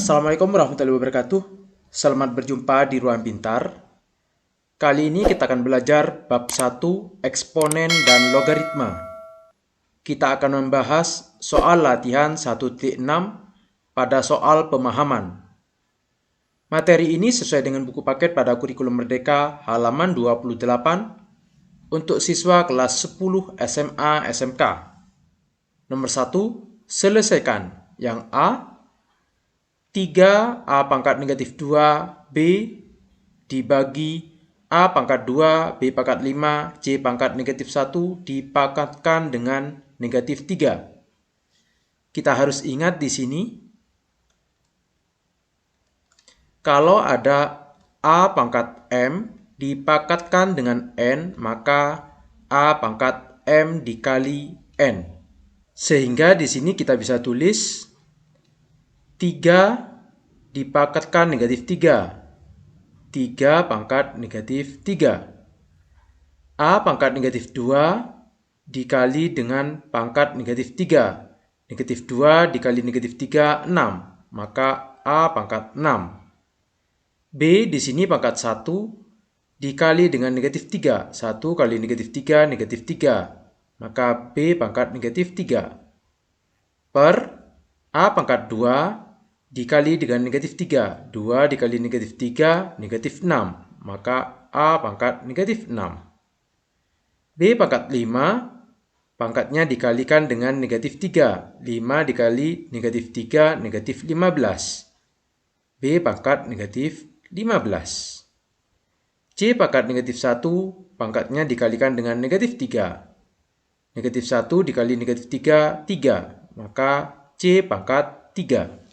Assalamualaikum warahmatullahi wabarakatuh. Selamat berjumpa di Ruang Pintar. Kali ini kita akan belajar bab 1, eksponen dan logaritma. Kita akan membahas soal latihan 1.6 pada soal pemahaman. Materi ini sesuai dengan buku paket pada kurikulum Merdeka halaman 28 untuk siswa kelas 10 SMA SMK. Nomor 1, selesaikan yang A, 3A pangkat negatif 2B dibagi A pangkat 2, B pangkat 5, C pangkat negatif 1 dipangkatkan dengan negatif 3. Kita harus ingat di sini, kalau ada A pangkat M dipangkatkan dengan N, maka A pangkat M dikali N. Sehingga di sini kita bisa tulis 3 dipangkatkan negatif 3. 3 pangkat negatif 3. A pangkat negatif 2 dikali dengan pangkat negatif 3. Negatif 2 dikali negatif 3, 6. Maka A pangkat 6. B di sini pangkat 1 dikali dengan negatif 3. 1 kali negatif 3, negatif 3. Maka B pangkat negatif 3. Per A pangkat 2 dikali dengan negatif 3. 2 dikali negatif 3, negatif 6. Maka A pangkat negatif 6. B pangkat 5, pangkatnya dikalikan dengan negatif 3. 5 dikali negatif 3, negatif 15. B pangkat negatif 15. C pangkat negatif 1, pangkatnya dikalikan dengan negatif 3. Negatif 1 dikali negatif 3, 3. Maka C pangkat 3.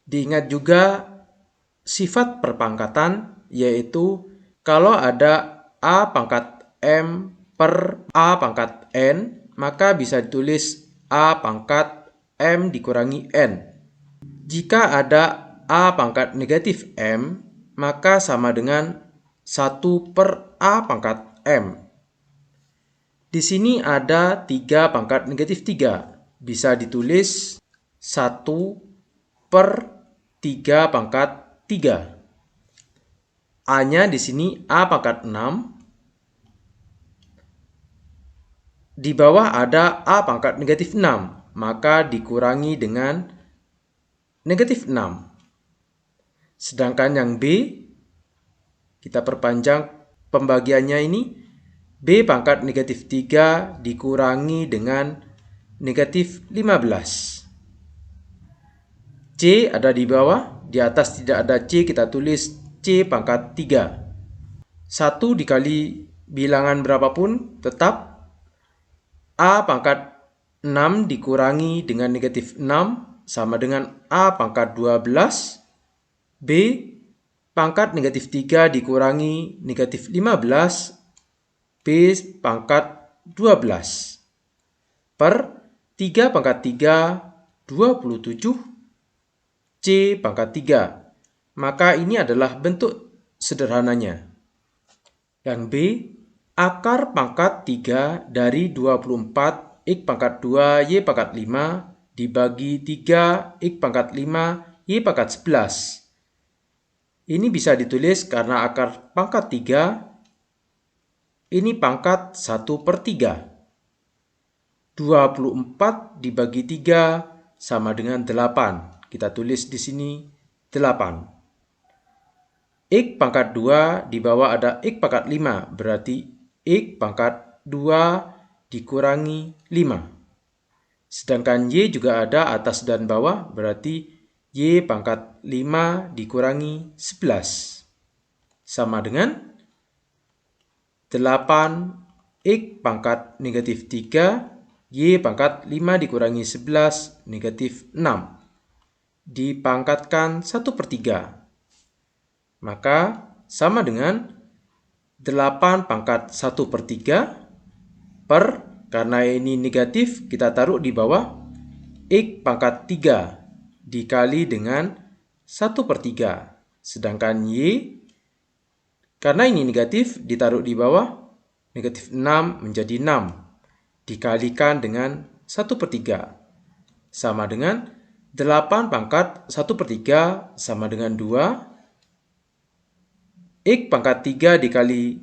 Diingat juga sifat perpangkatan, yaitu kalau ada A pangkat M per A pangkat N, maka bisa ditulis A pangkat M dikurangi N. Jika ada A pangkat negatif M, maka sama dengan 1 per A pangkat M. Di sini ada 3 pangkat negatif 3. Bisa ditulis 1 per 3 pangkat 3. A-nya di sini A pangkat 6. Di bawah ada A pangkat negatif 6, maka dikurangi dengan negatif 6. Sedangkan yang B, kita perpanjang pembagiannya ini, B pangkat negatif 3 dikurangi dengan negatif 15. C ada di bawah, di atas tidak ada C, kita tulis C pangkat 3. 1 dikali bilangan berapapun tetap A pangkat 6 dikurangi dengan negatif 6 sama dengan A pangkat 12. B pangkat negatif 3 dikurangi negatif 15. B pangkat 12. Per 3 pangkat 3, 27. C pangkat 3. Maka ini adalah bentuk sederhananya. Yang B, akar pangkat 3 dari 24 X pangkat 2 Y pangkat 5 dibagi 3 X pangkat 5 Y pangkat 11. Ini bisa ditulis karena akar pangkat 3 ini pangkat 1 per 3. 24 dibagi 3 sama dengan 8. Kita tulis di sini 8. X pangkat 2 di bawah ada X pangkat 5. Berarti X pangkat 2 dikurangi 5. Sedangkan Y juga ada atas dan bawah. Berarti Y pangkat 5 dikurangi 11. Sama dengan 8 X pangkat negatif 3. Y pangkat 5 dikurangi 11, negatif 6. Dipangkatkan 1 per 3. Maka sama dengan 8 pangkat 1 per 3 per, karena ini negatif, kita taruh di bawah, X pangkat 3 dikali dengan 1 per 3. Sedangkan Y, karena ini negatif, ditaruh di bawah, negatif 6 menjadi 6. Dikalikan dengan 1 per 3. Sama dengan 8 pangkat 1/3 sama dengan 2. X pangkat 3 dikali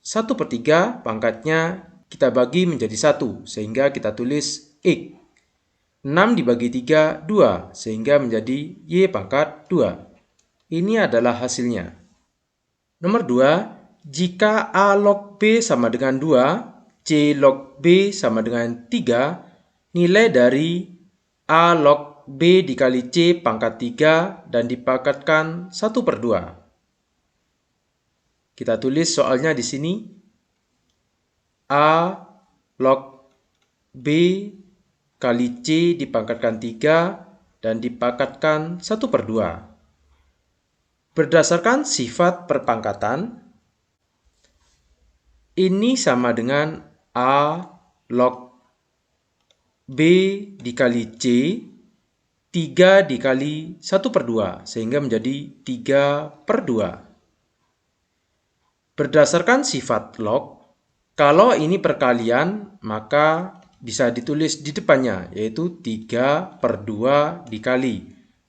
1/3 pangkatnya kita bagi menjadi 1, sehingga kita tulis X. 6 dibagi 3, 2, sehingga menjadi Y pangkat 2. Ini adalah hasilnya. Nomor 2, jika A log B sama dengan 2, C log B sama dengan 3, nilai dari A log B dikali C pangkat 3 dan dipangkatkan 1/2. Kita tulis soalnya di sini. A log B kali C dipangkatkan 3 dan dipangkatkan 1/2. Berdasarkan sifat perpangkatan, ini sama dengan A log B dikali C 3 dikali 1/2, sehingga menjadi 3/2. Berdasarkan sifat log, kalau ini perkalian, maka bisa ditulis di depannya, yaitu 3/2 dikali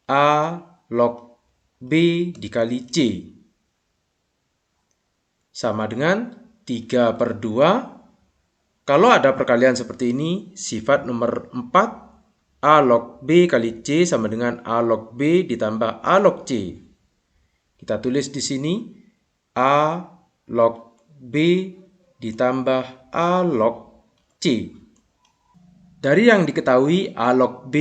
A log B dikali C. Sama dengan 3/2. Kalau ada perkalian seperti ini, sifat nomor 4, A log B kali C sama dengan A log B ditambah A log C. Kita tulis di sini A log B ditambah A log C. Dari yang diketahui, A log B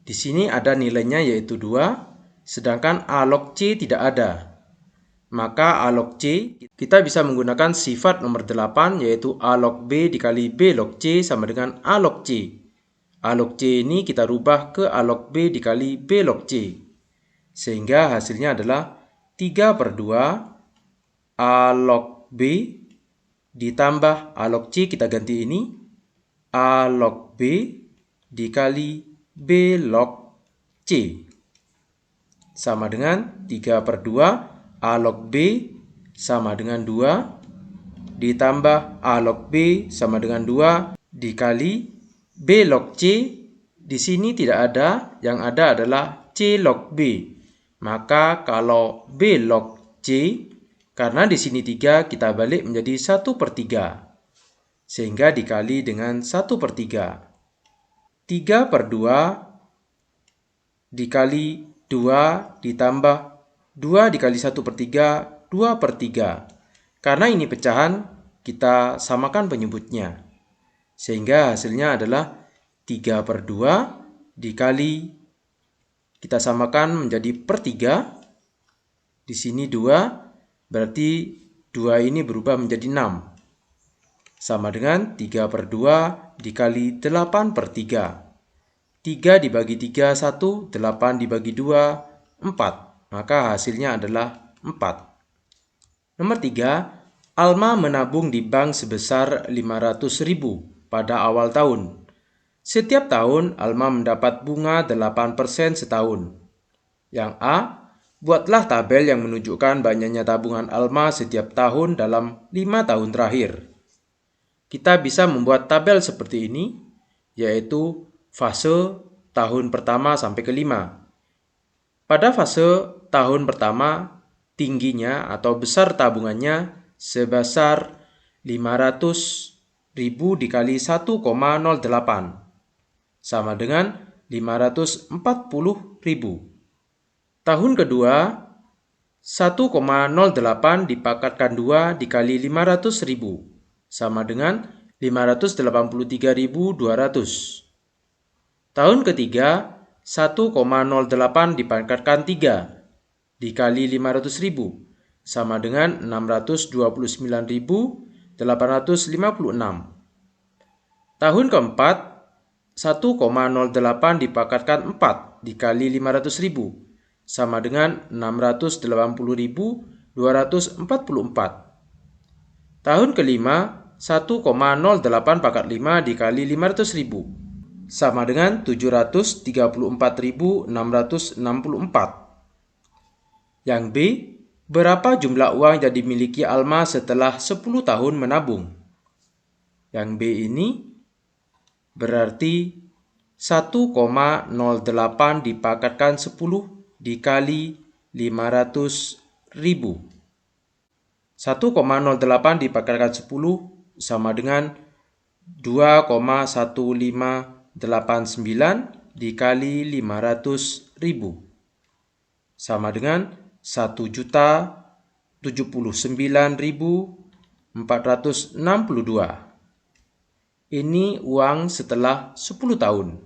di sini ada nilainya yaitu 2, sedangkan A log C tidak ada. Maka A log C kita bisa menggunakan sifat nomor 8, yaitu A log B dikali B log C sama dengan A log C. A log C ini kita rubah ke A log B dikali B log C. Sehingga hasilnya adalah 3/2 A log B ditambah A log C, kita ganti ini, A log B dikali B log C. Sama dengan 3/2 A log B sama dengan 2 ditambah A log B sama dengan 2 dikali B log C. Di sini tidak ada, yang ada adalah C log B. Maka kalau B log C, karena di sini 3, kita balik menjadi 1/3. Sehingga dikali dengan 1/3. 3/2 dikali 2 ditambah 2 dikali 1/3, 2/3. Karena ini pecahan, kita samakan penyebutnya. Sehingga hasilnya adalah 3/2 dikali, kita samakan menjadi per 3. Di sini 2. Berarti 2 ini berubah menjadi 6. Sama dengan 3/2 dikali 8/3. 3 dibagi 3, 1. 8 dibagi 2, 4. Maka hasilnya adalah 4. Nomor 3. Alma menabung di bank sebesar 500.000 pada awal tahun. Setiap tahun Alma mendapat bunga 8% setahun. Yang A, buatlah tabel yang menunjukkan banyaknya tabungan Alma setiap tahun dalam 5 tahun terakhir. Kita bisa membuat tabel seperti ini, yaitu fase tahun pertama sampai ke-5. Pada fase tahun pertama, tingginya atau besar tabungannya sebesar 500.000 dikali 1,08, sama dengan 540.000. Tahun kedua, 1,08 dipangkatkan 2 dikali 500.000, sama dengan 583.200. Tahun ketiga, 1,08 dipangkatkan 3 dikali 500.000, sama dengan 629.856. Tahun keempat, 1,08 dipangkatkan 4 dikali 500.000, sama dengan 680.244. Tahun kelima, 1,08 pangkat 5 dikali 500.000, sama dengan 734.664. Yang B, berapa jumlah uang yang dimiliki Alma setelah 10 tahun menabung? Yang B ini berarti 1,08 dipangkatkan 10 dikali 500.000. 1,08 dipangkatkan 10 sama dengan 2,1589 dikali 500.000 sama dengan 1.079.462. Ini uang setelah 10 tahun.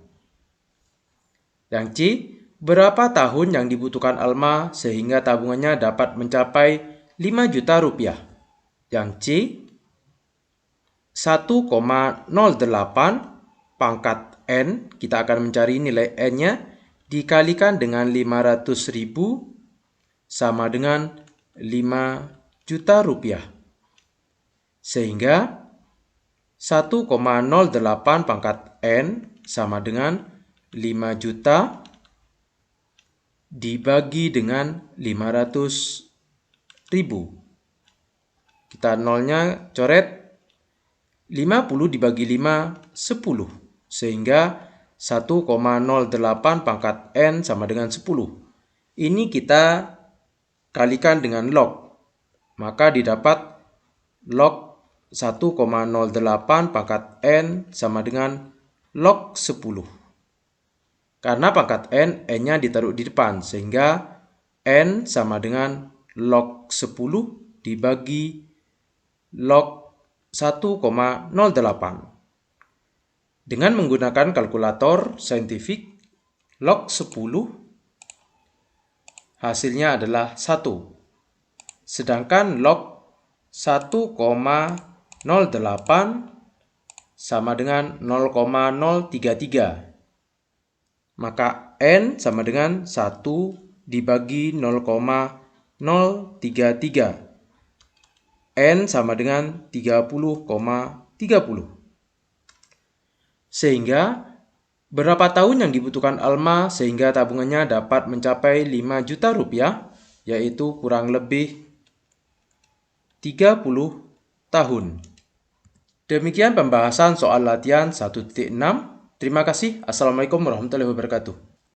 Yang C, berapa tahun yang dibutuhkan Alma sehingga tabungannya dapat mencapai 5 juta rupiah? Yang C, 1,08 pangkat N, kita akan mencari nilai N-nya, dikalikan dengan 500.000 sama dengan 5 juta rupiah. Sehingga 1,08 pangkat N sama dengan 5 juta dibagi dengan 500.000. Kita nolnya coret. 50 dibagi 5, 10. Sehingga 1,08 pangkat N sama dengan 10. Ini kita kalikan dengan log. Maka didapat log 1,08 pangkat N sama dengan log 10. Karena pangkat N, N-nya ditaruh di depan. Sehingga N sama dengan log 10 dibagi log 1,08. Dengan menggunakan kalkulator saintifik, log 10 hasilnya adalah 1. Sedangkan log 1,08 sama dengan 0,033. Maka N sama dengan 1 dibagi 0,033. N sama dengan 30,30. Sehingga berapa tahun yang dibutuhkan Alma sehingga tabungannya dapat mencapai 5 juta rupiah, yaitu kurang lebih 30 tahun. Demikian pembahasan soal latihan 1.6. Terima kasih. Assalamualaikum warahmatullahi wabarakatuh.